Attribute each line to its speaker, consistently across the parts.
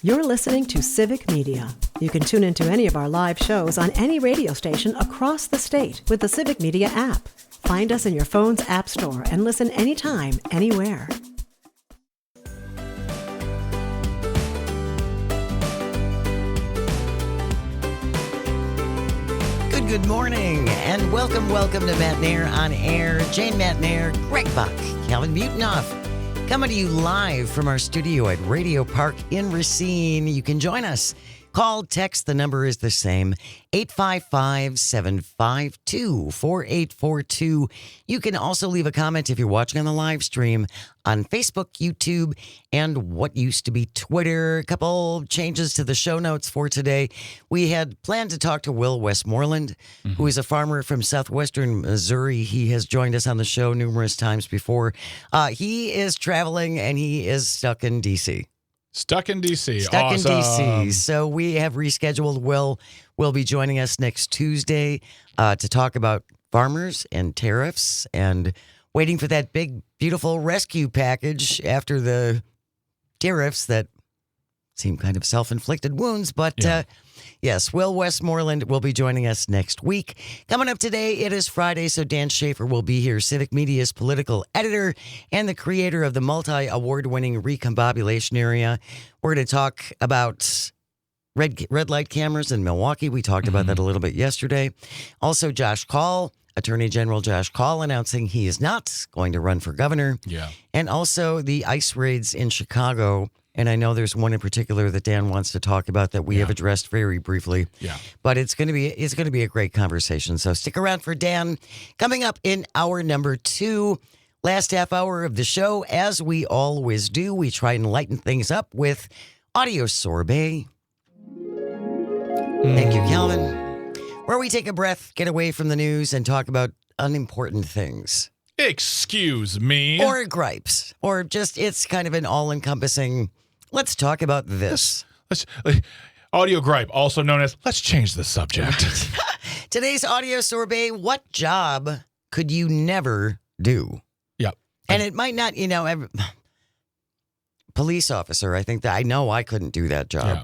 Speaker 1: You're listening to Civic Media. You can tune into any of our live shows on any radio station across the state with the Civic Media app. Find us in your phone's app store and listen anytime, anywhere.
Speaker 2: Good morning, and welcome to Matt Nair on Air. Jane Matt Nair, Greg Buck, Calvin Butenoff, coming to you live from our studio at Radio Park in Racine. You can join us. Call, text, the number is the same, 855-752-4842. You can also leave a comment if you're watching on the live stream on Facebook, YouTube, and what used to be Twitter. A couple changes to the show notes for today. We had planned to talk to Will Westmoreland, who is a farmer from southwestern Missouri. He has joined us on the show numerous times before. He is traveling, and he is stuck in D.C.
Speaker 3: Stuck in D.C.
Speaker 2: Stuck
Speaker 3: awesome.
Speaker 2: in D.C. So we have rescheduled. Will be joining us next Tuesday to talk about farmers and tariffs and waiting for that big, beautiful rescue package after the tariffs that seem kind of self-inflicted wounds. But yes, Will Westmoreland will be joining us next week. Coming up today, it is Friday, so Dan Schaefer will be here, Civic Media's political editor and the creator of the multi-award-winning Recombobulation Area. We're going to talk about red light cameras in Milwaukee. We talked about that a little bit yesterday. Also, Josh Kaul, Attorney General Josh Kaul, announcing he is not going to run for governor.
Speaker 3: Yeah.
Speaker 2: And also the ICE raids in Chicago. And I know there's one in particular that Dan wants to talk about that we have addressed very briefly.
Speaker 3: Yeah.
Speaker 2: But it's going to be a great conversation. So stick around for Dan. Coming up in hour number 2, last half hour of the show, as we always do, we try and lighten things up with Audio Sorbet. Thank you, Calvin. Where we take a breath, get away from the news, and talk about unimportant things.
Speaker 3: Excuse me.
Speaker 2: Or gripes. Or just, it's kind of an all-encompassing, let's talk about this.
Speaker 3: Let's audio gripe, also known as let's change the subject.
Speaker 2: Today's Audio Sorbet, what job could you never do?
Speaker 3: Yep.
Speaker 2: And it might not, police officer, I think that I know I couldn't do that job.
Speaker 3: Yeah.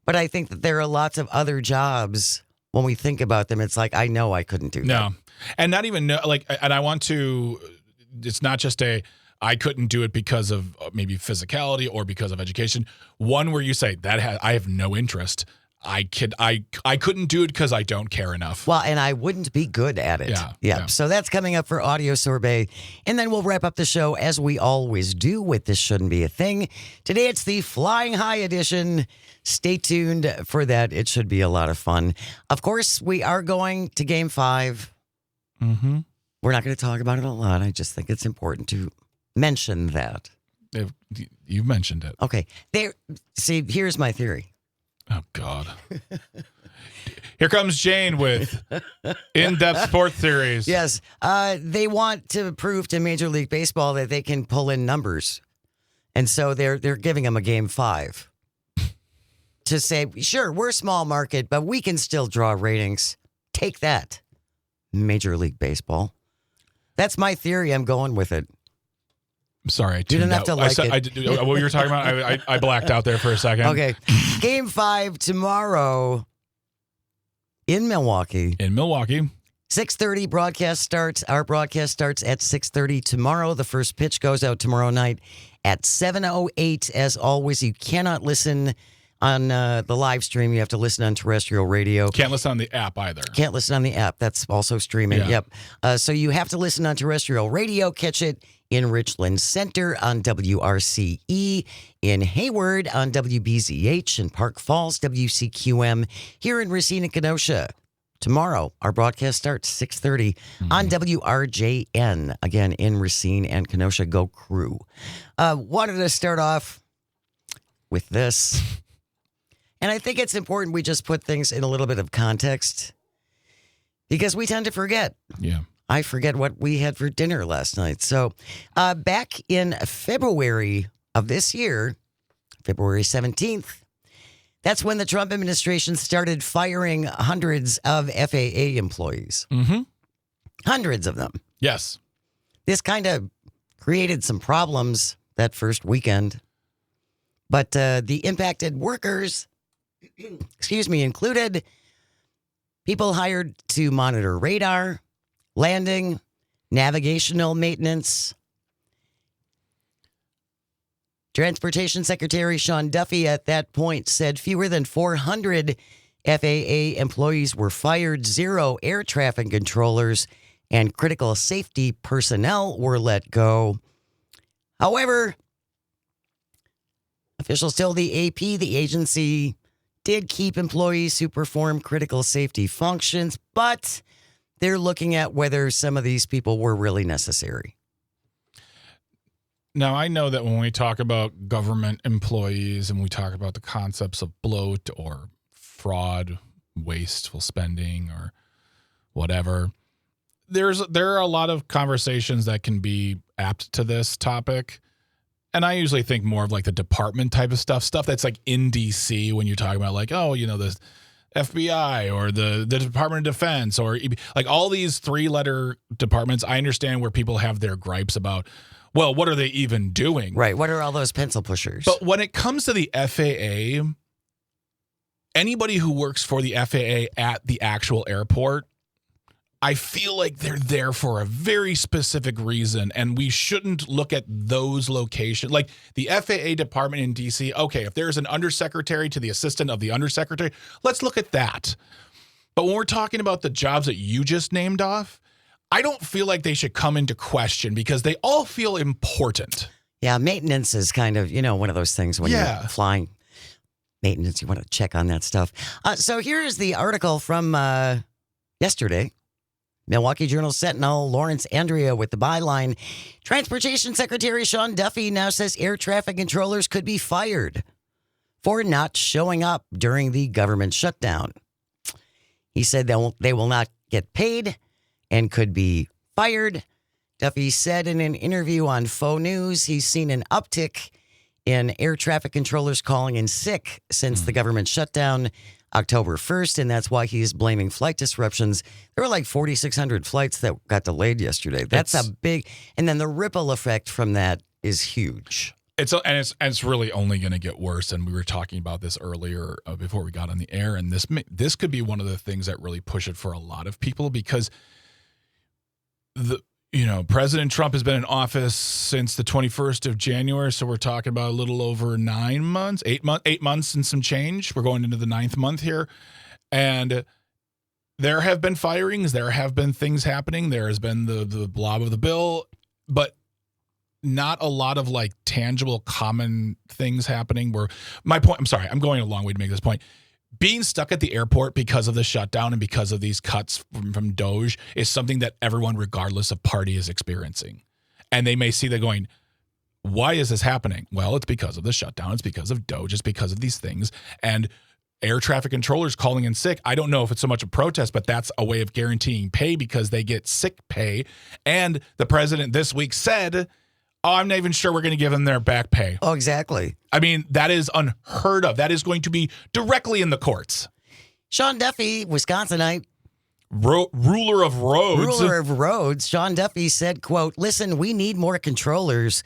Speaker 2: But I think that there are lots of other jobs, when we think about them, it's like, I know I couldn't do that.
Speaker 3: No. And not even and I want to, it's not just I couldn't do it because of maybe physicality or because of education. One where you say I have no interest. I couldn't do it because I don't care enough.
Speaker 2: Well, and I wouldn't be good at it. Yeah. So that's coming up for Audio Sorbet. And then we'll wrap up the show as we always do with This Shouldn't Be a Thing. Today it's the Flying High edition. Stay tuned for that. It should be a lot of fun. Of course, we are going to Game 5.
Speaker 3: Mm-hmm.
Speaker 2: We're not going to talk about it a lot. I just think it's important to mention that.
Speaker 3: You've mentioned it.
Speaker 2: Okay. Here's my theory.
Speaker 3: Oh, God. Here comes Jane with in-depth sports theories.
Speaker 2: Yes. They want to prove to Major League Baseball that they can pull in numbers. And so they're giving them a Game 5 to say, sure, we're a small market, but we can still draw ratings. Take that, Major League Baseball. That's my theory. I'm going with it.
Speaker 3: I'm sorry.
Speaker 2: You don't have to like it.
Speaker 3: What you were talking about, I blacked out there for a second.
Speaker 2: Okay. Game 5 tomorrow in Milwaukee. 6:30 broadcast starts. Our broadcast starts at 6:30 tomorrow. The first pitch goes out tomorrow night at 7:08. As always, you cannot listen on the live stream. You have to listen on terrestrial radio.
Speaker 3: Can't listen on the app either.
Speaker 2: Can't listen on the app. That's also streaming.
Speaker 3: Yeah.
Speaker 2: Yep. So you have to listen on terrestrial radio. Catch it in Richland Center on WRCE, in Hayward on WBZH, in Park Falls, WCQM, here in Racine and Kenosha. Tomorrow, our broadcast starts 6:30 on WRJN, again in Racine and Kenosha. Go Crew. Wanted to start off with this. And I think it's important we just put things in a little bit of context because we tend to forget.
Speaker 3: Yeah.
Speaker 2: I forget what we had for dinner last night. So back in February of this year, February 17th, that's when the Trump administration started firing hundreds of FAA employees.
Speaker 3: Mm-hmm.
Speaker 2: Hundreds of them.
Speaker 3: Yes.
Speaker 2: This kind of created some problems that first weekend. But the impacted workers, included people hired to monitor radar, landing, navigational maintenance. Transportation Secretary Sean Duffy at that point said fewer than 400 FAA employees were fired, 0 air traffic controllers and critical safety personnel were let go. However, officials tell the AP the agency did keep employees who perform critical safety functions, but they're looking at whether some of these people were really necessary.
Speaker 3: Now, I know that when we talk about government employees and we talk about the concepts of bloat or fraud, wasteful spending, or whatever, there are a lot of conversations that can be apt to this topic. And I usually think more of like the department type of stuff that's like in DC when you're talking about like, oh, you know, the FBI or the Department of Defense or like all these 3-letter departments. I understand where people have their gripes about, well, what are they even doing?
Speaker 2: Right. What are all those pencil pushers?
Speaker 3: But when it comes to the FAA, anybody who works for the FAA at the actual airport, I feel like they're there for a very specific reason, and we shouldn't look at those locations. Like the FAA department in D.C., okay, if there's an undersecretary to the assistant of the undersecretary, let's look at that. But when we're talking about the jobs that you just named off, I don't feel like they should come into question because they all feel important.
Speaker 2: Yeah, maintenance is kind of, one of those things when you're flying. Maintenance, you want to check on that stuff. So here's the article from yesterday. Milwaukee Journal Sentinel, Lawrence Andrea with the byline, Transportation Secretary Sean Duffy now says air traffic controllers could be fired for not showing up during the government shutdown. He said they will not get paid and could be fired. Duffy said in an interview on Faux News he's seen an uptick in air traffic controllers calling in sick since the government shutdown October 1st, and that's why he's blaming flight disruptions. There were like 4,600 flights that got delayed yesterday. That's a big, and then the ripple effect from that is huge.
Speaker 3: It's really only going to get worse. And we were talking about this earlier before we got on the air, and this could be one of the things that really push it for a lot of people because President Trump has been in office since the 21st of January, so we're talking about a little over 9 months, 8 months and some change. We're going into the 9th month here, and there have been firings, there have been things happening, there has been the blob of the bill, but not a lot of like tangible common things happening. Where my point, I'm sorry, I'm going a long way to make this point. Being stuck at the airport because of the shutdown and because of these cuts from DOGE is something that everyone, regardless of party, is experiencing. And they may see that going, why is this happening? Well, it's because of the shutdown. It's because of DOGE. It's because of these things. And air traffic controllers calling in sick, I don't know if it's so much a protest, but that's a way of guaranteeing pay because they get sick pay. And the president this week said, I'm not even sure we're going to give them their back pay.
Speaker 2: Oh, exactly.
Speaker 3: I mean, that is unheard of. That is going to be directly in the courts.
Speaker 2: Sean Duffy, Wisconsinite.
Speaker 3: Ruler of roads.
Speaker 2: Sean Duffy said, quote, listen, we need more controllers,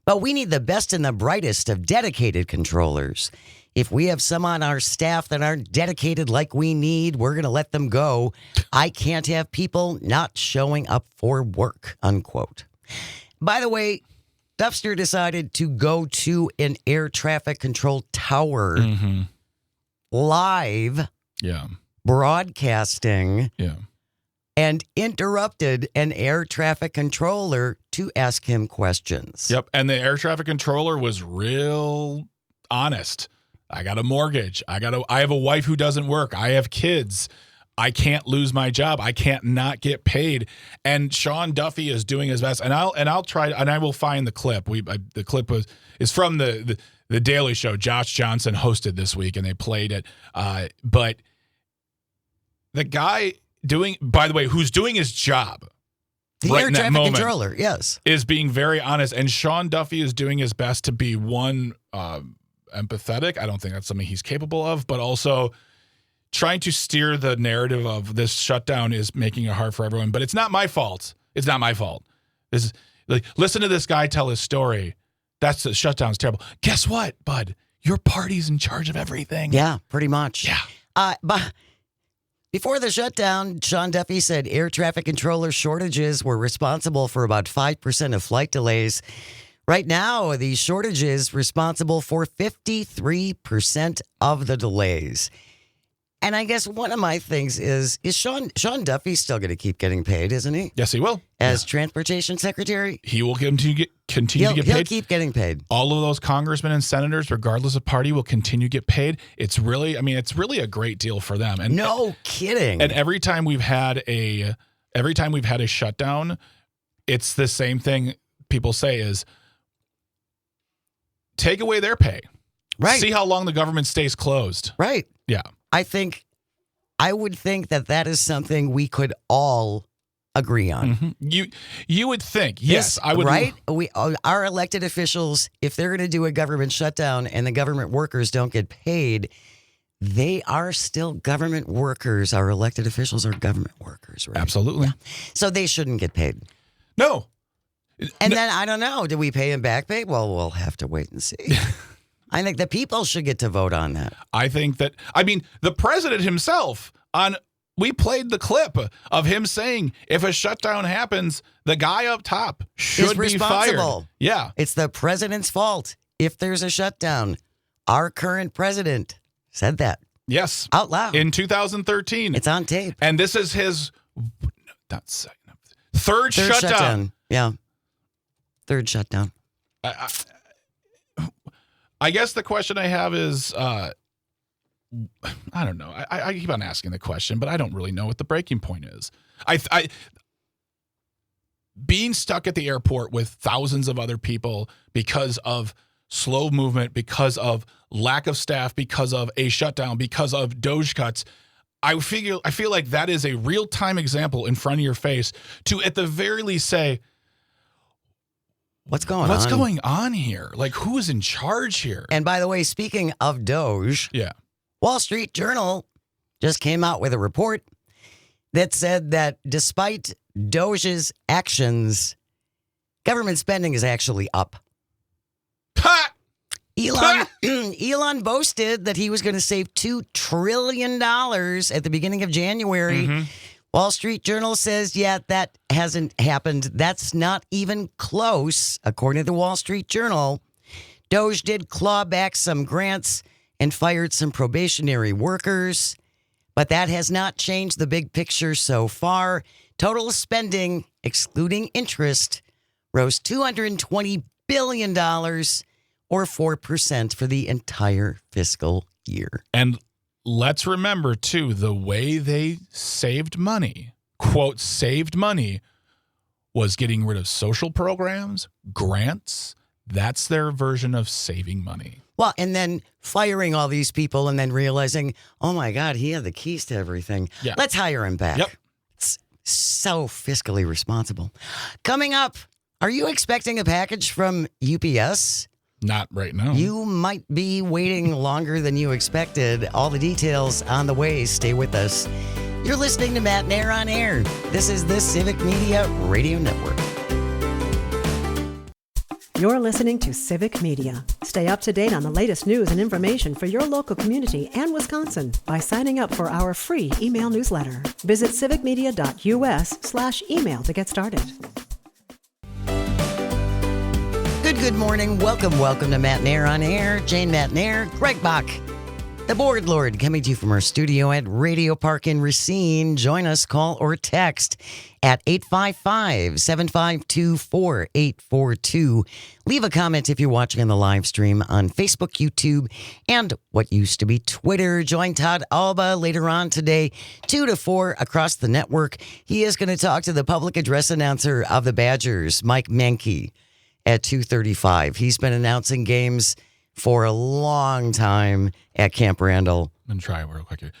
Speaker 2: but we need the best and the brightest of dedicated controllers. If we have some on our staff that aren't dedicated like we need, we're going to let them go. I can't have people not showing up for work, unquote. By the way, Duffster decided to go to an air traffic control tower live broadcasting and interrupted an air traffic controller to ask him questions.
Speaker 3: Yep. And the air traffic controller was real honest. I got a mortgage. I have a wife who doesn't work. I have kids. I can't lose my job. I can't not get paid. And Sean Duffy is doing his best. And I'll try, and I will find the clip. The clip is from the Daily Show. Josh Johnson hosted this week, and they played it. But the guy by the way, who's doing his job,
Speaker 2: the
Speaker 3: right
Speaker 2: air traffic controller, yes,
Speaker 3: is being very honest. And Sean Duffy is doing his best to be empathetic. I don't think that's something he's capable of, but also trying to steer the narrative of this shutdown is making it hard for everyone, but it's not my fault. It's not my fault. Listen to this guy tell his story. That's the shutdown's terrible. Guess what, bud? Your party's in charge of everything.
Speaker 2: Yeah, pretty much.
Speaker 3: Yeah.
Speaker 2: But before the shutdown, Sean Duffy said air traffic controller shortages were responsible for about 5% of flight delays. Right now, these shortages responsible for 53% of the delays. And I guess one of my things is Sean Duffy still going to keep getting paid, isn't he?
Speaker 3: Yes, he will.
Speaker 2: As transportation secretary?
Speaker 3: He will continue to get
Speaker 2: He'll
Speaker 3: paid.
Speaker 2: keep getting paid.
Speaker 3: All of those congressmen and senators, regardless of party, will continue to get paid. It's really a great deal for them. And
Speaker 2: No kidding.
Speaker 3: And every time we've had a shutdown, it's the same thing people say is take away their pay.
Speaker 2: Right.
Speaker 3: See how long the government stays closed.
Speaker 2: Right.
Speaker 3: Yeah.
Speaker 2: I would think that is something we could all agree on.
Speaker 3: Mm-hmm. You would think. Yes, I would.
Speaker 2: Right? Our elected officials, if they're going to do a government shutdown and the government workers don't get paid, they are still government workers. Our elected officials are government workers, right?
Speaker 3: Absolutely.
Speaker 2: Yeah. So they shouldn't get paid.
Speaker 3: No.
Speaker 2: And then, I don't know, do we pay them back pay? Well, we'll have to wait and see. I think the people should get to vote on that.
Speaker 3: I think that, the president himself we played the clip of him saying if a shutdown happens, the guy up top should be fired. Yeah.
Speaker 2: It's the president's fault if there's a shutdown. Our current president said that.
Speaker 3: Yes.
Speaker 2: Out loud.
Speaker 3: In 2013.
Speaker 2: It's on tape.
Speaker 3: And this is his third shutdown.
Speaker 2: Yeah. Third shutdown.
Speaker 3: I guess the question I have is, I don't know. I keep on asking the question, but I don't really know what the breaking point is. Being stuck at the airport with thousands of other people because of slow movement, because of lack of staff, because of a shutdown, because of DOGE cuts, I feel like that is a real-time example in front of your face to, at the very least, say,
Speaker 2: What's going
Speaker 3: on here? Like, who is in charge here?
Speaker 2: And by the way, speaking of DOGE,
Speaker 3: yeah,
Speaker 2: Wall Street Journal just came out with a report that said that despite DOGE's actions, government spending is actually up. Elon boasted that he was going to save $2 trillion at the beginning of January.
Speaker 3: Mm-hmm.
Speaker 2: Wall Street Journal says, yeah, that hasn't happened. That's not even close, according to the Wall Street Journal. DOGE did claw back some grants and fired some probationary workers, but that has not changed the big picture so far. Total spending, excluding interest, rose $220 billion, or 4% for the entire fiscal year.
Speaker 3: And let's remember, too, the way they saved money, quote, saved money, was getting rid of social programs, grants. That's their version of saving money.
Speaker 2: Well, and then firing all these people and then realizing, oh, my God, he had the keys to everything.
Speaker 3: Yeah.
Speaker 2: Let's hire him back.
Speaker 3: Yep.
Speaker 2: It's so fiscally responsible. Coming up, are you expecting a package from UPS?
Speaker 3: Not right now.
Speaker 2: You might be waiting longer than you expected. All the details on the way. Stay with us. You're listening to Matt Nair on Air. This is the Civic Media Radio Network.
Speaker 1: You're listening to Civic Media. Stay up to date on the latest news and information for your local community and Wisconsin by signing up for our free email newsletter. Visit civicmedia.us/email to get started.
Speaker 2: Good morning. Welcome to Matt Nair on Air. Jane Matt Nair, Greg Bach, the Board Lord, coming to you from our studio at Radio Park in Racine. Join us, call or text at 855-752-4842. Leave a comment if you're watching on the live stream on Facebook, YouTube, and what used to be Twitter. Join Todd Alba later on today, 2 to 4 across the network. He is going to talk to the public address announcer of the Badgers, Mike Menke, at 2:35. He's been announcing games for a long time at Camp Randall.
Speaker 3: I'm going to try real quick here.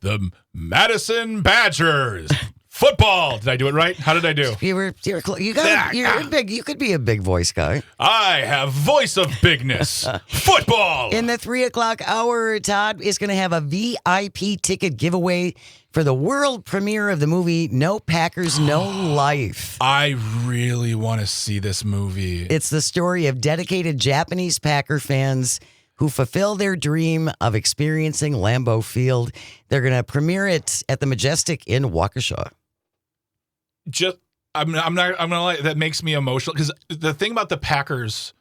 Speaker 3: The Madison Badgers Football. Did I do it right? How did I do?
Speaker 2: You're big. You could be a big voice guy.
Speaker 3: I have voice of bigness. Football.
Speaker 2: In the 3:00 hour, Todd is going to have a VIP ticket giveaway for the world premiere of the movie No Packers, No Life.
Speaker 3: I really want to see this movie.
Speaker 2: It's the story of dedicated Japanese Packer fans who fulfill their dream of experiencing Lambeau Field. They're going to premiere it at the Majestic in Waukesha.
Speaker 3: I'm gonna lie, that makes me emotional because the thing about the Packers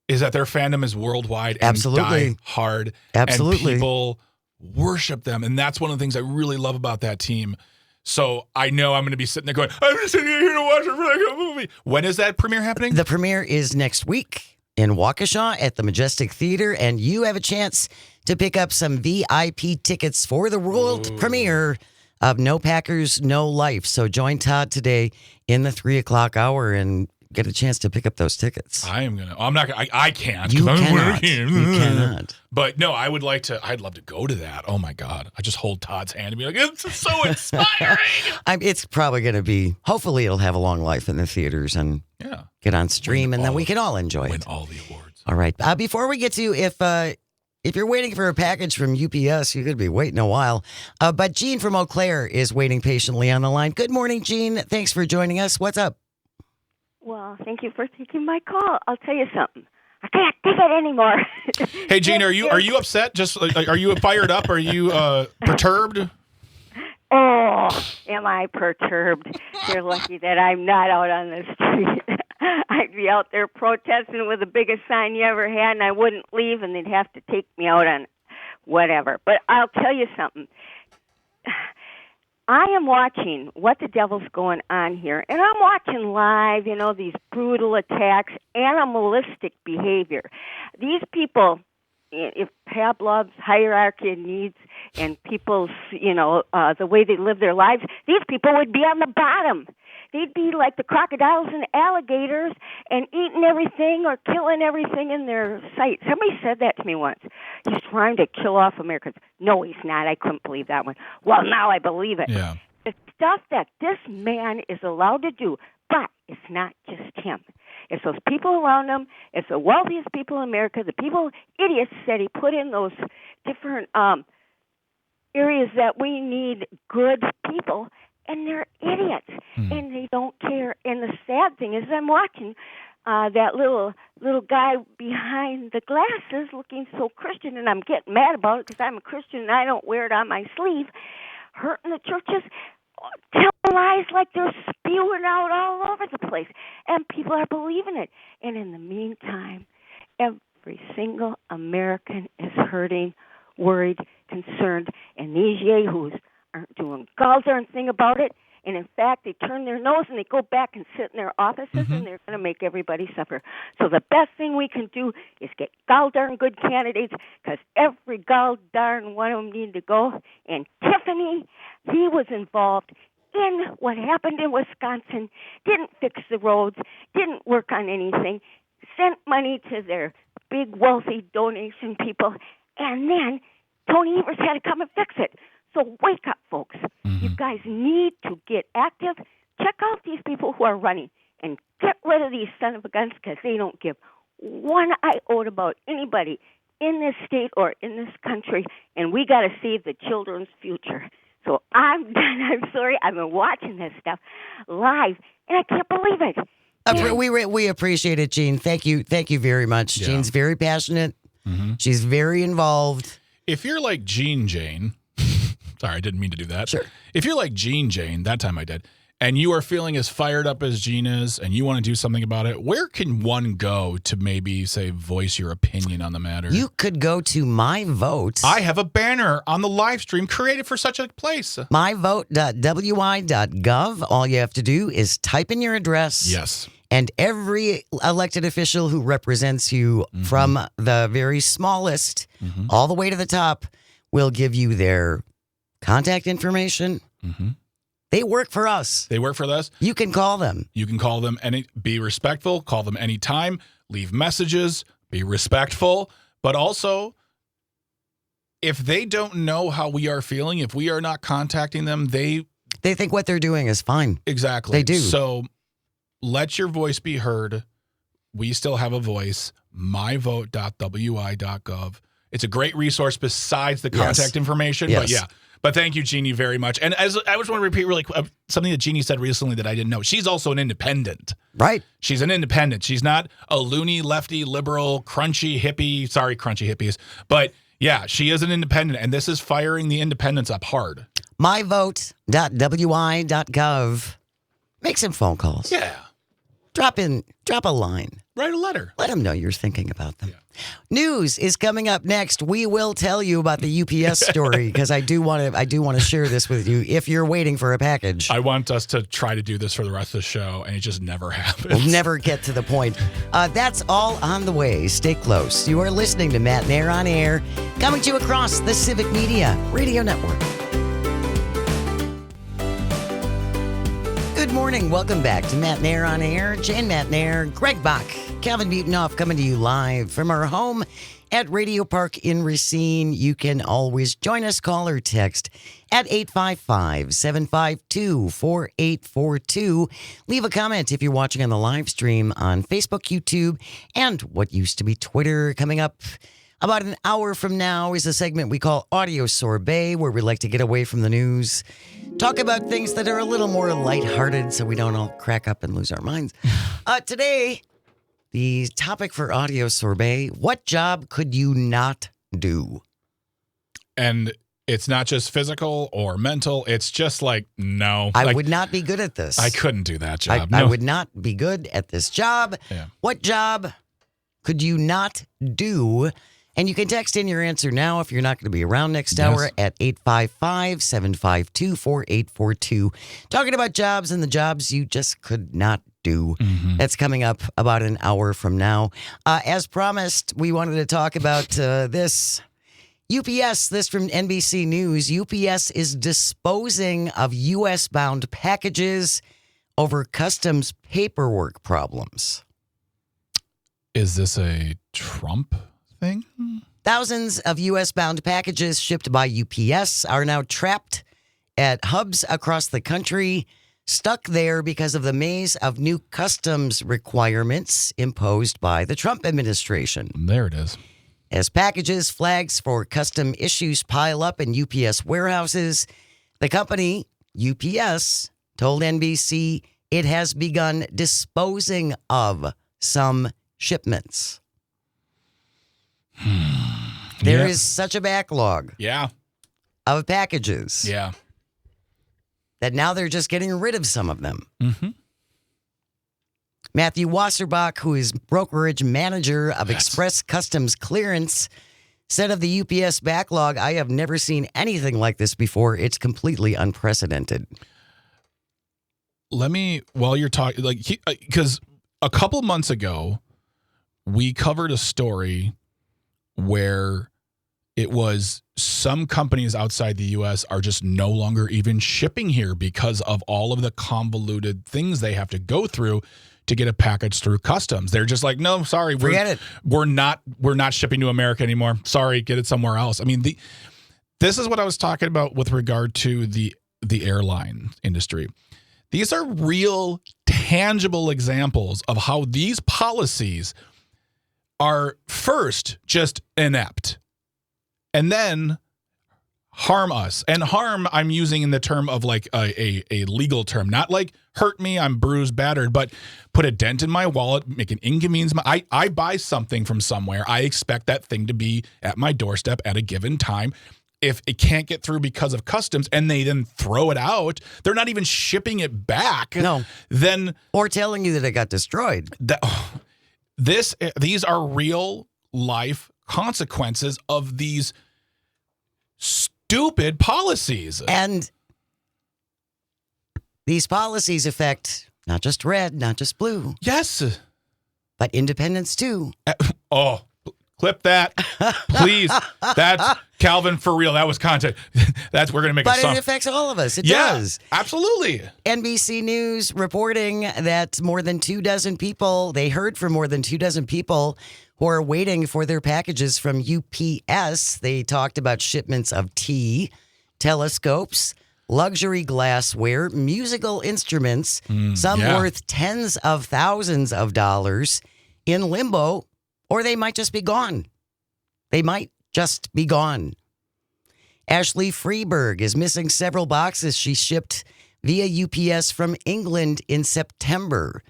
Speaker 3: is that their fandom is worldwide and die hard.
Speaker 2: Absolutely.
Speaker 3: And people worship them, and that's one of the things I really love about that team. So I know I'm going to be sitting there going, I'm just sitting here to watch a really good movie. When is that premiere happening?
Speaker 2: The premiere is next week in Waukesha at the Majestic Theater, and you have a chance to pick up some VIP tickets for the world premiere of No Packers, No Life. So join Todd today in the 3:00 hour and get a chance to pick up those tickets.
Speaker 3: I can't.
Speaker 2: You
Speaker 3: I'm
Speaker 2: cannot.
Speaker 3: working.
Speaker 2: You cannot.
Speaker 3: But no, I'd love to go to that. Oh my God. I just hold Todd's hand and be like, it's so inspiring.
Speaker 2: It's probably going to be, hopefully it'll have a long life in the theaters and get on stream, and then we can all enjoy
Speaker 3: win
Speaker 2: it.
Speaker 3: all the awards.
Speaker 2: All right. Before we get to if you're waiting for a package from UPS, you could be waiting a while. But Jean from Eau Claire is waiting patiently on the line. Good morning, Jean. Thanks for joining us. What's up?
Speaker 4: Well, thank you for taking my call. I'll tell you something. I can't take it anymore.
Speaker 3: Hey, Jean, are you upset? Just are you fired up? Are you perturbed?
Speaker 4: Oh, am I perturbed? You're lucky that I'm not out on the street. I'd be out there protesting with the biggest sign you ever had, and I wouldn't leave, and they'd have to take me out on whatever. But I'll tell you something. I am watching what the devil's going on here, and I'm watching live, these brutal attacks, animalistic behavior. These people, if Pavlov's hierarchy of needs and people's, the way they live their lives, these people would be on the bottom. They'd be like the crocodiles and alligators and eating everything or killing everything in their sight. Somebody said that to me once. He's trying to kill off Americans. No, he's not. I couldn't believe that one. Well, now I believe it.
Speaker 3: Yeah.
Speaker 4: The stuff that this man is allowed to do, but it's not just him. It's those people around him. It's the wealthiest people in America, the idiots that he put in those different areas that we need good people. And they're idiots, and they don't care. And the sad thing is, I'm watching that little guy behind the glasses, looking so Christian, and I'm getting mad about it because I'm a Christian and I don't wear it on my sleeve. Hurting the churches, tell lies like they're spewing out all over the place, and people are believing it. And in the meantime, every single American is hurting, worried, concerned, and these yahoos aren't doing gall darn thing about it. And in fact, they turn their nose and they go back and sit in their offices, and they're going to make everybody suffer. So the best thing we can do is get gall darn good candidates, because every gall darn one of them need to go. And Tiffany, he was involved in what happened in Wisconsin, didn't fix the roads, didn't work on anything, sent money to their big wealthy donation people, and then Tony Evers had to come and fix it. So wake up, folks. You guys need to get active. Check out these people who are running and get rid of these son of a guns, because they don't give one iota about anybody in this state or in this country, and we got to save the children's future. So I'm done. I'm sorry. I've been watching this stuff live, and I can't believe it.
Speaker 2: We appreciate it, Jean. Thank you very much.
Speaker 3: Yeah.
Speaker 2: Jean's very passionate. She's very involved.
Speaker 3: If you're like Jane, sorry, I didn't mean to do that.
Speaker 2: Sure.
Speaker 3: If you're like Jane, that time I did, and you are feeling as fired up as Jean is, and you want to do something about it, where can one go to maybe, say, voice your opinion on the matter?
Speaker 2: You could go to My Vote.
Speaker 3: I have a banner on the live stream created for such a place.
Speaker 2: myvote.wi.gov. All you have to do is type in your address.
Speaker 3: Yes.
Speaker 2: And every elected official who represents you from the very smallest all the way to the top will give you their contact information. They work for us.
Speaker 3: They work for us.
Speaker 2: You can call them.
Speaker 3: You can call them and be respectful. Call them anytime. Leave messages. Be respectful. But also, if they don't know how we are feeling, if we are not contacting them, they
Speaker 2: They think what they're doing is fine.
Speaker 3: Exactly.
Speaker 2: They do.
Speaker 3: So let your voice be heard. We still have a voice. myvote.wi.gov. It's a great resource besides the contact information.
Speaker 2: Yes.
Speaker 3: But yeah. But thank you, Jeannie, very much. And as I just want to repeat really quick, something that Jeannie said recently that I didn't know. She's also an independent.
Speaker 2: Right.
Speaker 3: She's an independent. She's not a loony, lefty, liberal, crunchy hippie. Sorry, crunchy hippies. But yeah, she is an independent. And this is firing the independents up hard.
Speaker 2: myvote.wi.gov. Make some phone calls.
Speaker 3: Yeah.
Speaker 2: Drop a line.
Speaker 3: Write a letter.
Speaker 2: Let them know you're thinking about them.
Speaker 3: Yeah.
Speaker 2: News is coming up next. We will tell you about the UPS story because I do want to share this with you if you're waiting for a package.
Speaker 3: I want us to try to do this for the rest of the show, and it just never happens.
Speaker 2: We'll never get to the point. That's all on the way. Stay close. You are listening to Matt Nair on Air, coming to you across the Civic Media Radio Network. Good morning. Welcome back to Matt Nair on Air. Jane Matt Nair, Greg Bach, Calvin Butonoff coming to you live from our home at Radio Park in Racine. You can always join us, call or text at 855-752-4842. Leave a comment if you're watching on the live stream on Facebook, YouTube, and what used to be Twitter. Coming up about an hour from now is a segment we call Audio Sorbet, where we like to get away from the news, talk about things that are a little more lighthearted so we don't all crack up and lose our minds. Today, the topic for Audio Sorbet, what job could you not do?
Speaker 3: And it's not just physical or mental. It's just like, no.
Speaker 2: I would not be good at this.
Speaker 3: I couldn't do that job.
Speaker 2: I would not be good at this job.
Speaker 3: Yeah.
Speaker 2: What job could you not do? And you can text in your answer now if you're not going to be around next hour at 855-752-4842. Talking about jobs and the jobs you just could not do.
Speaker 3: Mm-hmm.
Speaker 2: That's coming up about an hour from now. As promised, we wanted to talk about this. UPS, this from NBC News. UPS is disposing of U.S.-bound packages over customs paperwork problems.
Speaker 3: Is this a Trump thing?
Speaker 2: Thousands of U.S.-bound packages shipped by UPS are now trapped at hubs across the country, stuck there because of the maze of new customs requirements imposed by the Trump administration.
Speaker 3: There it is.
Speaker 2: As packages, flags for custom issues pile up in UPS warehouses, the company, UPS, told NBC it has begun disposing of some shipments. There is such a backlog of packages that now they're just getting rid of some of them.
Speaker 3: Mm-hmm.
Speaker 2: Matthew Wasserbach, who is brokerage manager of Express Customs Clearance, said of the UPS backlog, I have never seen anything like this before. It's completely unprecedented.
Speaker 3: Let me, while you're talking, because a couple months ago, we covered a story where it was some companies outside the U.S. are just no longer even shipping here because of all of the convoluted things they have to go through to get a package through customs. They're just like, no, sorry,
Speaker 2: forget it.
Speaker 3: We're not shipping to America anymore. Sorry, get it somewhere else. I mean, this is what I was talking about with regard to the airline industry. These are real, tangible examples of how these policies are first just inept and then harm us. And harm, I'm using in the term of like a legal term, not like hurt me, I'm bruised, battered, but put a dent in my wallet, make an inconvenience. I buy something from somewhere. I expect that thing to be at my doorstep at a given time. If it can't get through because of customs and they then throw it out, they're not even shipping it back.
Speaker 2: No.
Speaker 3: Then,
Speaker 2: or telling you that it got destroyed.
Speaker 3: These are real life consequences of these stupid policies.
Speaker 2: And these policies affect not just red, not just blue.
Speaker 3: Yes.
Speaker 2: But independents too.
Speaker 3: Oh, clip that, please. That's Calvin for real. That was content. We're going to make a song.
Speaker 2: But it affects all of us. It does.
Speaker 3: Absolutely.
Speaker 2: NBC News reporting that more than 24 people, they heard from more than 24 people who are waiting for their packages from UPS. They talked about shipments of tea, telescopes, luxury glassware, musical instruments, some
Speaker 3: yeah.
Speaker 2: worth tens of thousands of dollars, in limbo, or they might just be gone. They might just be gone. Ashley Freeberg is missing several boxes she shipped via UPS from England in September.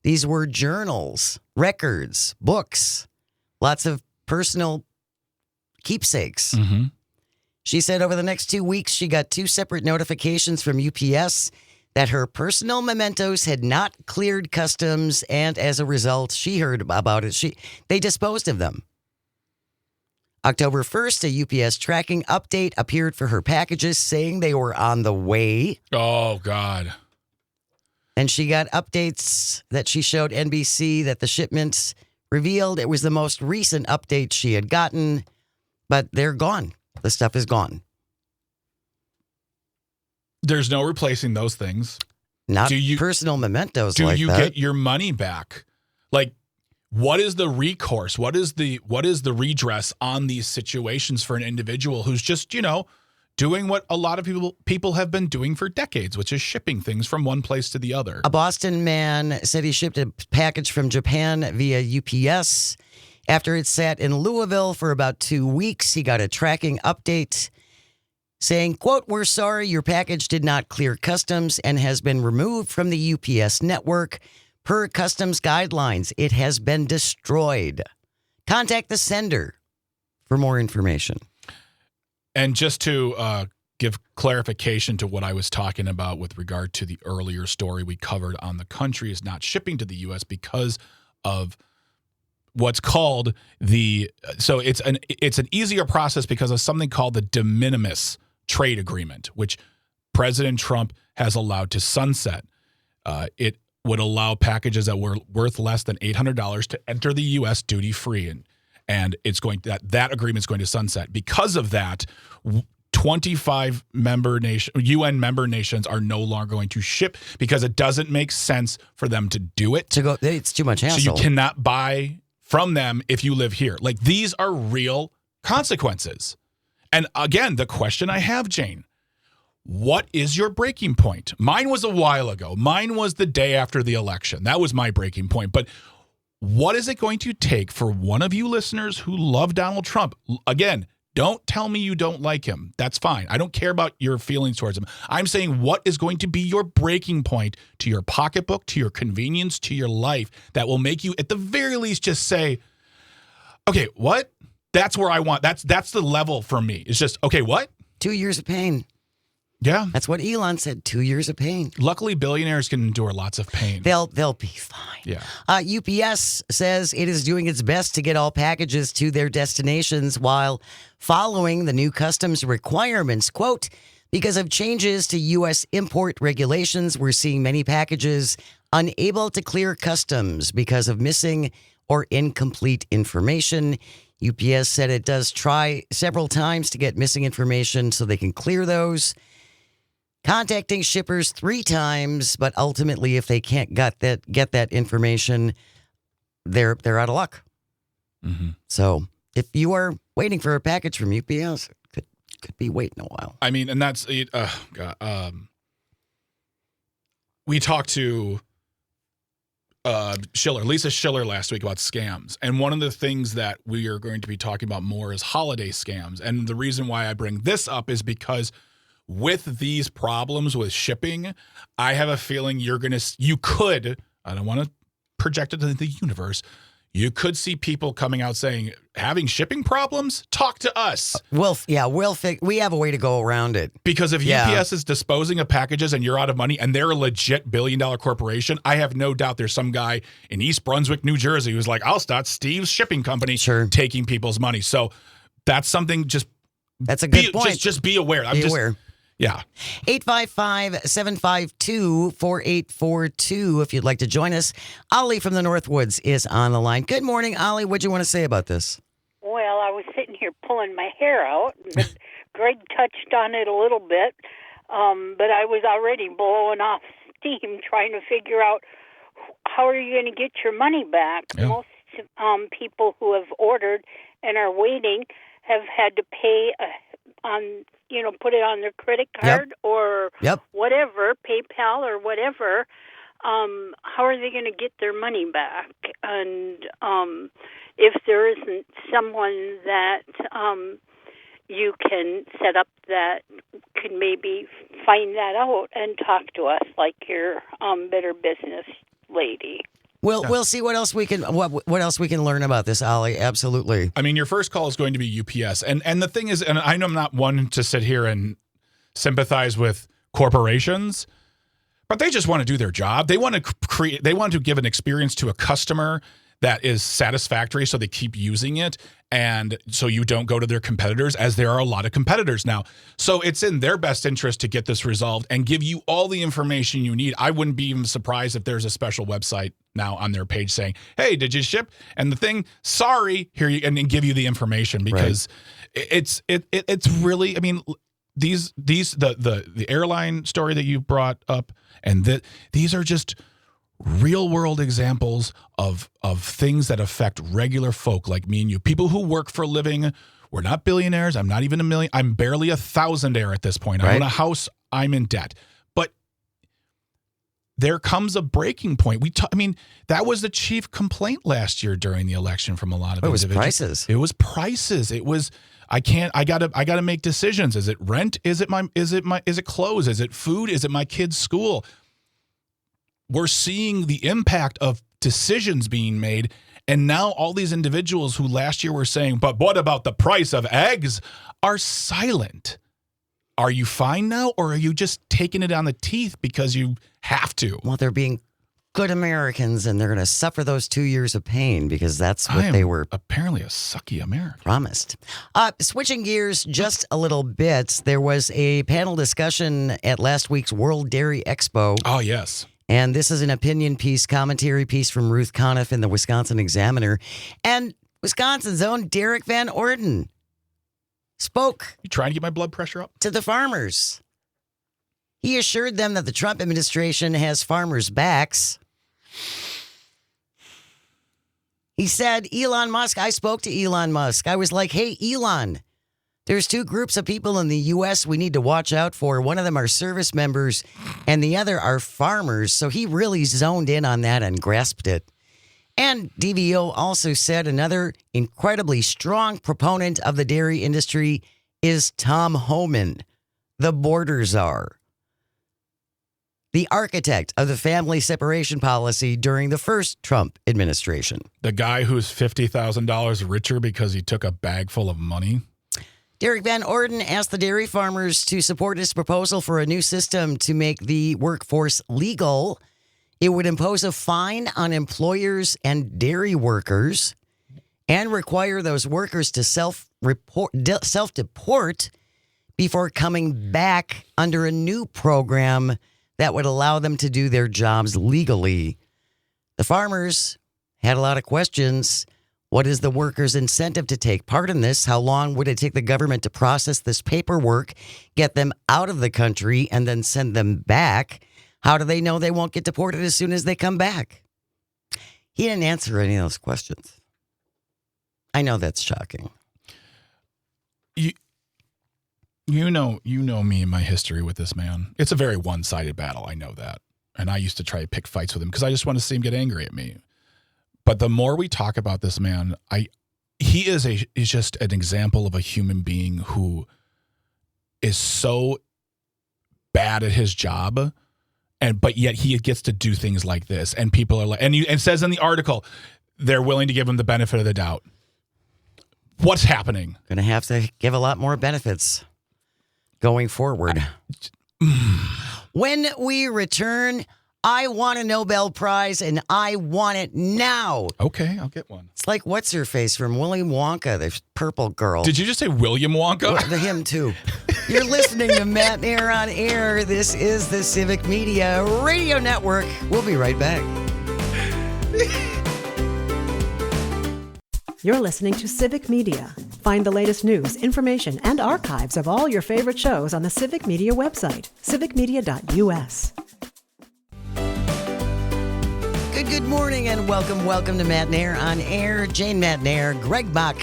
Speaker 2: These were journals, records, books, lots of personal keepsakes.
Speaker 3: Mm-hmm.
Speaker 2: She said over the next 2 weeks, she got 2 separate notifications from UPS that her personal mementos had not cleared customs, and as a result, she heard about it. They disposed of them. October 1st, a UPS tracking update appeared for her packages saying they were on the way.
Speaker 3: Oh, God.
Speaker 2: And she got updates that she showed NBC that the shipments revealed it was the most recent update she had gotten, but they're gone. The stuff is gone.
Speaker 3: There's no replacing those things.
Speaker 2: Not personal mementos like that.
Speaker 3: Do you get your money back? Like, what is the recourse? What is the redress on these situations for an individual who's just, doing what a lot of people have been doing for decades, which is shipping things from one place to the other?
Speaker 2: A Boston man said he shipped a package from Japan via UPS. After it sat in Louisville for about 2 weeks, he got a tracking update saying, quote, "We're sorry, your package did not clear customs and has been removed from the UPS network. Per customs guidelines, it has been destroyed. Contact the sender for more information."
Speaker 3: And just to give clarification to what I was talking about with regard to the earlier story we covered on the country is not shipping to the U.S. because of what's called so it's an easier process because of something called the de minimis trade agreement, which President Trump has allowed to sunset. It would allow packages that were worth less than $800 to enter the U.S. duty free, and it's going that agreement's going to sunset. Because of that, 25 UN member nations are no longer going to ship because it doesn't make sense for them to do it.
Speaker 2: It's too much hassle.
Speaker 3: So you cannot buy from them if you live here. Like, these are real consequences. And again, the question I have, Jane, what is your breaking point? Mine was a while ago. Mine was the day after the election. That was my breaking point. But what is it going to take for one of you listeners who love Donald Trump? Again, don't tell me you don't like him. That's fine. I don't care about your feelings towards him. I'm saying, what is going to be your breaking point to your pocketbook, to your convenience, to your life that will make you, at the very least, just say, okay, what? That's where I want. That's the level for me. It's just, okay, what?
Speaker 2: 2 years of pain.
Speaker 3: Yeah.
Speaker 2: That's what Elon said, 2 years of pain.
Speaker 3: Luckily, billionaires can endure lots of pain.
Speaker 2: They'll be fine.
Speaker 3: Yeah.
Speaker 2: UPS says it is doing its best to get all packages to their destinations while following the new customs requirements. Quote, "Because of changes to U.S. import regulations, we're seeing many packages unable to clear customs because of missing or incomplete information." UPS said it does try several times to get missing information so they can clear those, contacting shippers 3 times, but ultimately, if they can't get that information, they're out of luck.
Speaker 3: Mm-hmm.
Speaker 2: So if you are waiting for a package from UPS, it could be waiting a while.
Speaker 3: I mean, and that's we talked to Lisa Schiller last week about scams. And one of the things that we are going to be talking about more is holiday scams. And the reason why I bring this up is because with these problems with shipping, I have a feeling you could, I don't want to project it into the universe, you could see people coming out saying, having shipping problems? Talk to us.
Speaker 2: We have a way to go around it.
Speaker 3: Because if UPS is disposing of packages and you're out of money and they're a legit billion-dollar corporation, I have no doubt there's some guy in East Brunswick, New Jersey who's like, I'll start Steve's shipping company, taking people's money. So that's something
Speaker 2: that's a good point.
Speaker 3: Just be aware.
Speaker 2: Be aware.
Speaker 3: Yeah.
Speaker 2: 855-752-4842 if you'd like to join us. Ollie from the Northwoods is on the line. Good morning, Ollie. What do you want to say about this?
Speaker 5: Well, I was sitting here pulling my hair out. But Greg touched on it a little bit, but I was already blowing off steam trying to figure out how are you going to get your money back.
Speaker 3: Yeah.
Speaker 5: Most people who have ordered and are waiting have had to pay on, put it on their credit card or whatever, PayPal or whatever, how are they going to get their money back? And if there isn't someone that you can set up that could maybe find that out and talk to us like your Better Business lady.
Speaker 2: We'll see what else we can what else we can learn about this, Ollie. Absolutely.
Speaker 3: I mean, your first call is going to be UPS, and the thing is, and I know I'm not one to sit here and sympathize with corporations, but they just want to do their job. They want to create. They want to give an experience to a customer that is satisfactory, so they keep using it, and so you don't go to their competitors, as there are a lot of competitors now. So it's in their best interest to get this resolved and give you all the information you need. I wouldn't be even surprised if there's a special website now on their page saying, "Hey, did you ship?" And the thing, sorry, here you, and give you the information, because it's really. I mean, the airline story that you brought up, and these are just real world examples of things that affect regular folk like me and you, people who work for a living. We're not billionaires. I'm not even a million. I'm barely a thousandaire at this point. I own a house. I'm in debt. But there comes a breaking point. I mean, that was the chief complaint last year during the election from a lot of individuals.
Speaker 2: Prices.
Speaker 3: It was prices. It was, I gotta make decisions. Is it rent? Is it clothes? Is it food? Is it my kid's school? We're seeing the impact of decisions being made. And now all these individuals who last year were saying, but what about the price of eggs, are silent. Are you fine now, or are you just taking it on the teeth because you have to?
Speaker 2: Well, they're being good Americans, and they're going to suffer those 2 years of pain because that's what they were
Speaker 3: apparently a sucky American
Speaker 2: promised. Switching gears just a little bit, there was a panel discussion at last week's World Dairy Expo.
Speaker 3: Oh, yes.
Speaker 2: And this is an opinion piece, commentary piece from Ruth Conniff in the Wisconsin Examiner. And Wisconsin's own Derek Van Orden spoke.
Speaker 3: You trying to get my blood pressure up?
Speaker 2: To the farmers. He assured them that the Trump administration has farmers' backs. He said, Elon Musk, I spoke to Elon Musk. I was like, hey, Elon, there's two groups of people in the U.S. we need to watch out for. One of them are service members, and the other are farmers. So he really zoned in on that and grasped it. And DVO also said another incredibly strong proponent of the dairy industry is Tom Homan, the border czar, the architect of the family separation policy during the first Trump administration.
Speaker 3: The guy who's $50,000 richer because he took a bag full of money.
Speaker 2: Derek Van Orden asked the dairy farmers to support his proposal for a new system to make the workforce legal. It would impose a fine on employers and dairy workers and require those workers to self-deport before coming back under a new program that would allow them to do their jobs legally. The farmers had a lot of questions. What is the workers' incentive to take part in this? How long would it take the government to process this paperwork, get them out of the country, and then send them back? How do they know they won't get deported as soon as they come back? He didn't answer any of those questions. I know that's shocking.
Speaker 3: You know me and my history with this man. It's a very one-sided battle. I know that. And I used to try to pick fights with him because I just want to see him get angry at me. But the more we talk about this man, he is just an example of a human being who is so bad at his job, but yet he gets to do things like this. And people are like, and it says in the article, they're willing to give him the benefit of the doubt. What's happening?
Speaker 2: Going to have to give a lot more benefits going forward. When we return, I want a Nobel Prize, and I want it now.
Speaker 3: Okay, I'll get one.
Speaker 2: It's like, what's her face from Willy Wonka, the purple girl.
Speaker 3: Did you just say William Wonka?
Speaker 2: Well, him too. You're listening to Matt Nair on Air. This is the Civic Media Radio Network. We'll be right back.
Speaker 1: You're listening to Civic Media. Find the latest news, information, and archives of all your favorite shows on the Civic Media website, civicmedia.us.
Speaker 2: Good morning and welcome to Matt Nair on Air. Jane Matt Nair, Greg Bach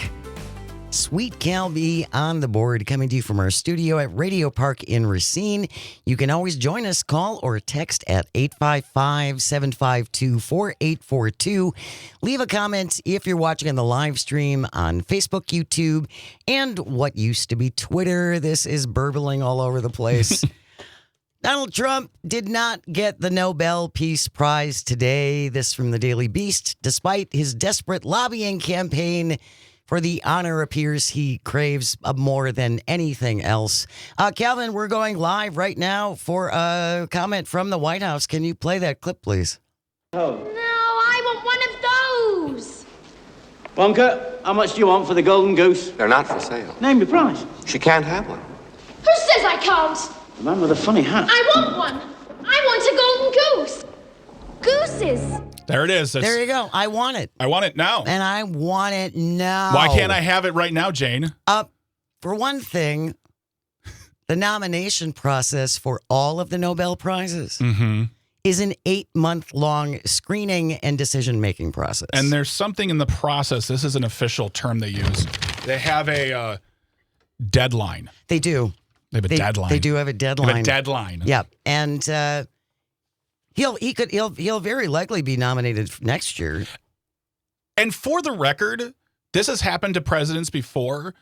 Speaker 2: Sweet Cal B on the board, coming to you from our studio at Radio Park in Racine. You can always join us, call or text at 855-752-4842. Leave a comment if you're watching on the live stream on Facebook, YouTube, and what used to be Twitter. This is burbling all over the place. Donald Trump did not get the Nobel Peace Prize today. This from the Daily Beast. Despite his desperate lobbying campaign for the honor, appears he craves more than anything else. Calvin, we're going live right now for a comment from the White House. Can you play that clip, please?
Speaker 6: Oh.
Speaker 7: No, I want one of those.
Speaker 6: Wonka, how much do you want for the golden goose?
Speaker 8: They're not for sale.
Speaker 6: Name your price.
Speaker 8: She can't have one.
Speaker 7: Who says I can't?
Speaker 6: The man with a funny hat.
Speaker 7: I want one. I want a golden goose. Gooses.
Speaker 3: There it is.
Speaker 2: There you go. I want it.
Speaker 3: I want it now.
Speaker 2: And I want it now.
Speaker 3: Why can't I have it right now, Jane?
Speaker 2: For one thing, the nomination process for all of the Nobel Prizes is an 8-month-long screening and decision-making process.
Speaker 3: And there's something in the process. This is an official term they use. They have a deadline.
Speaker 2: They do.
Speaker 3: They have a deadline.
Speaker 2: They do have a deadline.
Speaker 3: They have a deadline.
Speaker 2: Yeah, and he'll very likely be nominated next year.
Speaker 3: And for the record, this has happened to presidents before.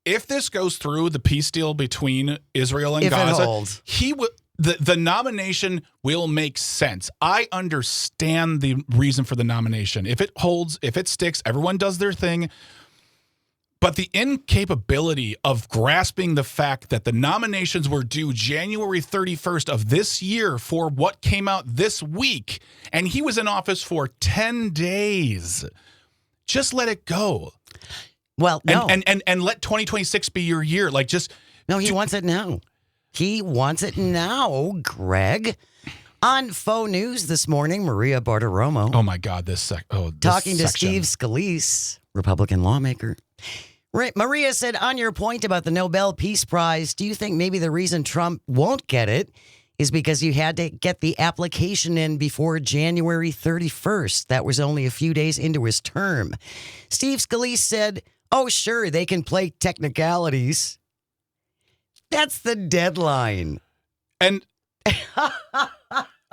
Speaker 3: If this goes through, the peace deal between Israel and Gaza,
Speaker 2: it holds,
Speaker 3: the nomination will make sense. I understand the reason for the nomination. If it holds, if it sticks, everyone does their thing. But the incapability of grasping the fact that the nominations were due January 31st of this year for what came out this week, and he was in office for 10 days. Just let it go.
Speaker 2: Well, no.
Speaker 3: And let 2026 be your year. Like, just...
Speaker 2: No, he wants it now. He wants it now, Greg. On Faux News this morning, Maria Bartiromo.
Speaker 3: Oh, my God.
Speaker 2: Talking to Steve Scalise, Republican lawmaker. Maria said, on your point about the Nobel Peace Prize, do you think maybe the reason Trump won't get it is because you had to get the application in before January 31st? That was only a few days into his term. Steve Scalise said, oh, sure, they can play technicalities. That's the deadline.
Speaker 3: And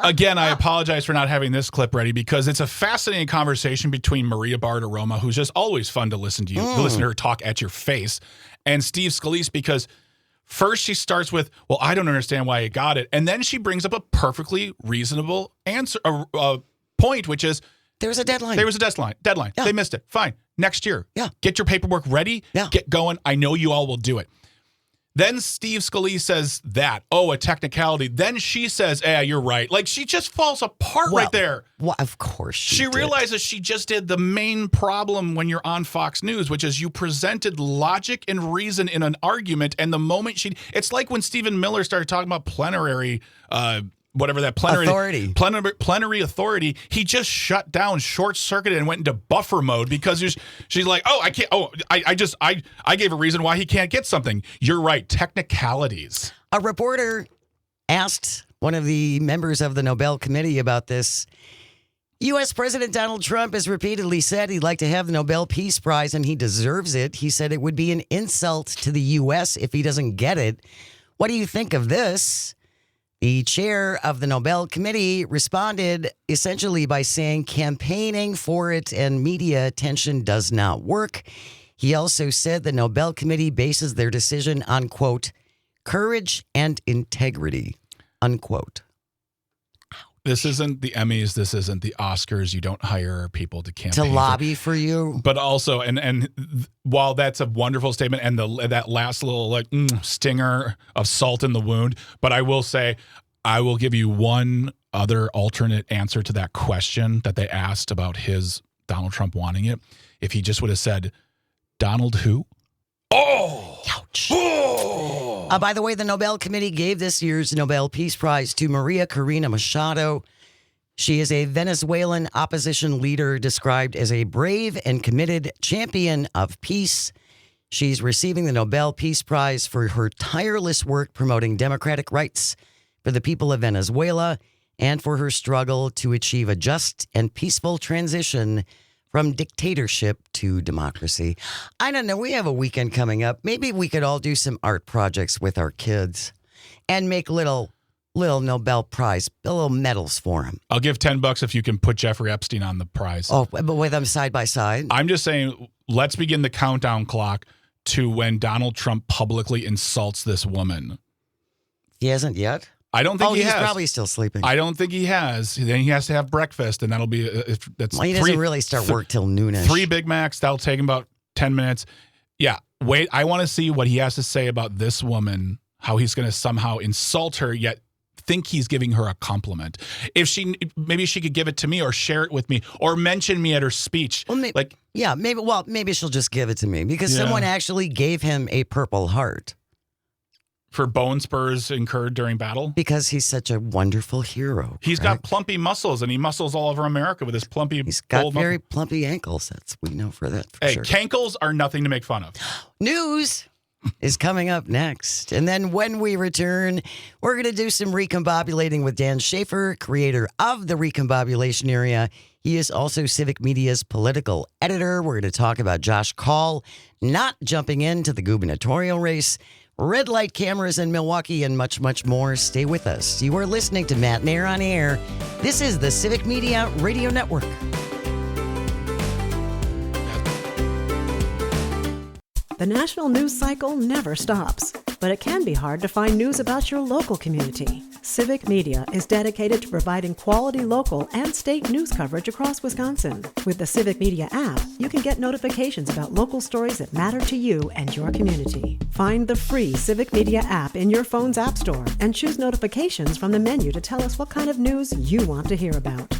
Speaker 3: again, I apologize for not having this clip ready because it's a fascinating conversation between Maria Bartiromo, who's just always fun to listen to to listen to her talk at your face, and Steve Scalise, because first she starts with, well, I don't understand why you got it. And then she brings up a perfectly reasonable answer, point, which is,
Speaker 2: there was a deadline.
Speaker 3: There was a deadline.
Speaker 2: Yeah.
Speaker 3: They missed it. Fine. Next year.
Speaker 2: Yeah.
Speaker 3: Get your paperwork ready.
Speaker 2: Yeah.
Speaker 3: Get going. I know you all will do it. Then Steve Scalise says that, a technicality. Then she says, you're right. Like, she just falls apart right there.
Speaker 2: Well, of course she did.
Speaker 3: Realizes she just did the main problem when you're on Fox News, which is you presented logic and reason in an argument, and the moment it's like when Stephen Miller started talking about plenary plenary authority, he just shut down, short-circuited, and went into buffer mode because she's like, I can't. I gave a reason why he can't get something. You're right, technicalities.
Speaker 2: A reporter asked one of the members of the Nobel Committee about this. U.S. President Donald Trump has repeatedly said he'd like to have the Nobel Peace Prize, and he deserves it. He said it would be an insult to the U.S. if he doesn't get it. What do you think of this? The chair of the Nobel Committee responded essentially by saying campaigning for it and media attention does not work. He also said the Nobel Committee bases their decision on, quote, courage and integrity, unquote.
Speaker 3: This isn't the Emmys. This isn't the Oscars. You don't hire people to campaign.
Speaker 2: To lobby for you.
Speaker 3: But also, and while that's a wonderful statement and that last little stinger of salt in the wound, but I will say, I will give you one other alternate answer to that question that they asked about Donald Trump wanting it. If he just would have said, Donald who? Oh!
Speaker 2: Ouch. Oh! By the way, the Nobel Committee gave this year's Nobel Peace Prize to Maria Corina Machado. She is a Venezuelan opposition leader described as a brave and committed champion of peace. She's receiving the Nobel Peace Prize for her tireless work promoting democratic rights for the people of Venezuela and for her struggle to achieve a just and peaceful transition From dictatorship to democracy. I don't know. We have a weekend coming up. Maybe we could all do some art projects with our kids and make little Nobel Prize, little medals for them.
Speaker 3: I'll give $10 if you can put Jeffrey Epstein on the prize.
Speaker 2: Oh, but with them side by side?
Speaker 3: I'm just saying, let's begin the countdown clock to when Donald Trump publicly insults this woman.
Speaker 2: He hasn't yet?
Speaker 3: I don't think he has.
Speaker 2: He's probably still sleeping.
Speaker 3: I don't think he has. Then he has to have breakfast, and that'll be
Speaker 2: he doesn't really start work till noonish.
Speaker 3: 3 Big Macs. That'll take him about 10 minutes. Yeah. Wait. I want to see what he has to say about this woman. How he's going to somehow insult her, yet think he's giving her a compliment. Maybe she could give it to me or share it with me or mention me at her speech.
Speaker 2: Well, maybe she'll just give it to me because someone actually gave him a Purple Heart.
Speaker 3: For bone spurs incurred during battle?
Speaker 2: Because he's such a wonderful hero.
Speaker 3: He's got plumpy muscles, and he muscles all over America with his plumpy.
Speaker 2: He's got very plumpy ankles. We know for that.
Speaker 3: Hey,
Speaker 2: sure.
Speaker 3: Cankles are nothing to make fun of.
Speaker 2: News is coming up next. And then when we return, we're going to do some recombobulating with Dan Schaefer, creator of the Recombobulation Area. He is also Civic Media's political editor. We're going to talk about Josh Kaul not jumping into the gubernatorial race, red light cameras in Milwaukee, and much, much more. Stay with us. You are listening to Matt and Air on Air. This is the Civic Media Radio Network.
Speaker 1: The national news cycle never stops, but it can be hard to find news about your local community. Civic Media is dedicated to providing quality local and state news coverage across Wisconsin. With the Civic Media app, you can get notifications about local stories that matter to you and your community. Find the free Civic Media app in your phone's app store and choose notifications from the menu to tell us what kind of news you want to hear about.